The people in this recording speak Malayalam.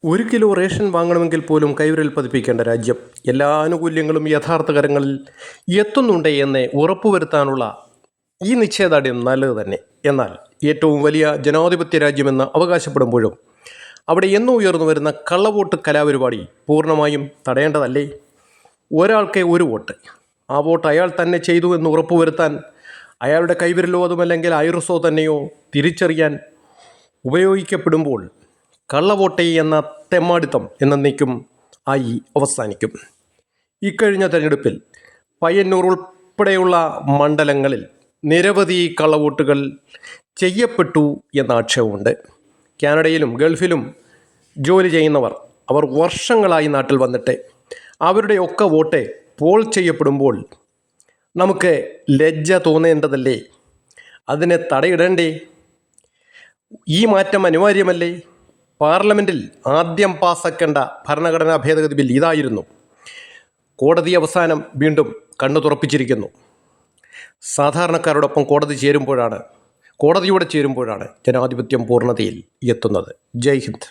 ഒരു കിലോ റേഷൻ വാങ്ങണമെങ്കിൽ പോലും കൈവിരൽ പതിപ്പിക്കേണ്ട രാജ്യം. എല്ലാ ആനുകൂല്യങ്ങളും യഥാർത്ഥ കരങ്ങളിൽ എത്തുന്നുണ്ട് എന്ന് ഉറപ്പുവരുത്താനുള്ള ഈ നിശ്ചയദാർഢ്യം നല്ലത് തന്നെ. എന്നാൽ ഏറ്റവും വലിയ ജനാധിപത്യ രാജ്യമെന്ന് അവകാശപ്പെടുമ്പോഴും അവിടെ എന്നോ ഉയർന്നു വരുന്ന കള്ളവോട്ട് കലാപരിപാടി പൂർണ്ണമായും തടയേണ്ടതല്ലേ? ഒരാൾക്ക് ഒരു വോട്ട്, ആ വോട്ട് അയാൾ തന്നെ ചെയ്തു എന്ന് ഉറപ്പുവരുത്താൻ അയാളുടെ കൈവിരലോ അതുമല്ലെങ്കിൽ ഐറിസോ തന്നെയോ തിരിച്ചറിയാൻ ഉപയോഗിക്കപ്പെടുമ്പോൾ കള്ളവോട്ട് എന്ന തെമ്മാടിത്തം എന്നേക്കും ആയി അവസാനിക്കും. ഇക്കഴിഞ്ഞ തെരഞ്ഞെടുപ്പിൽ പയ്യന്നൂർ ഉൾപ്പെടെയുള്ള മണ്ഡലങ്ങളിൽ നിരവധി കള്ളവോട്ടുകൾ ചെയ്യപ്പെട്ടു എന്ന ആക്ഷേപമുണ്ട്. കാനഡയിലും ഗൾഫിലും ജോലി ചെയ്യുന്നവർ അവർ വർഷങ്ങളായി നാട്ടിൽ വന്നിട്ട് അവരുടെയൊക്കെ വോട്ട് പോൾ ചെയ്യപ്പെടുമ്പോൾ നമുക്ക് ലജ്ജ തോന്നേണ്ടതല്ലേ? അതിനെ തടയിടണ്ടേ? ഈ മാറ്റം അനിവാര്യമല്ലേ? പാർലമെൻറ്റിൽ ആദ്യം പാസ്സാക്കേണ്ട ഭരണഘടനാ ഭേദഗതി ബിൽ ഇതായിരുന്നു. കോടതി അവസാനം വീണ്ടും കണ്ണു തുറപ്പിച്ചിരിക്കുന്നു. സാധാരണക്കാരോടൊപ്പം കോടതിയോടെ ചേരുമ്പോഴാണ് ജനാധിപത്യം പൂർണ്ണതയിൽ എത്തുന്നത്. ജയ് ഹിന്ദ്.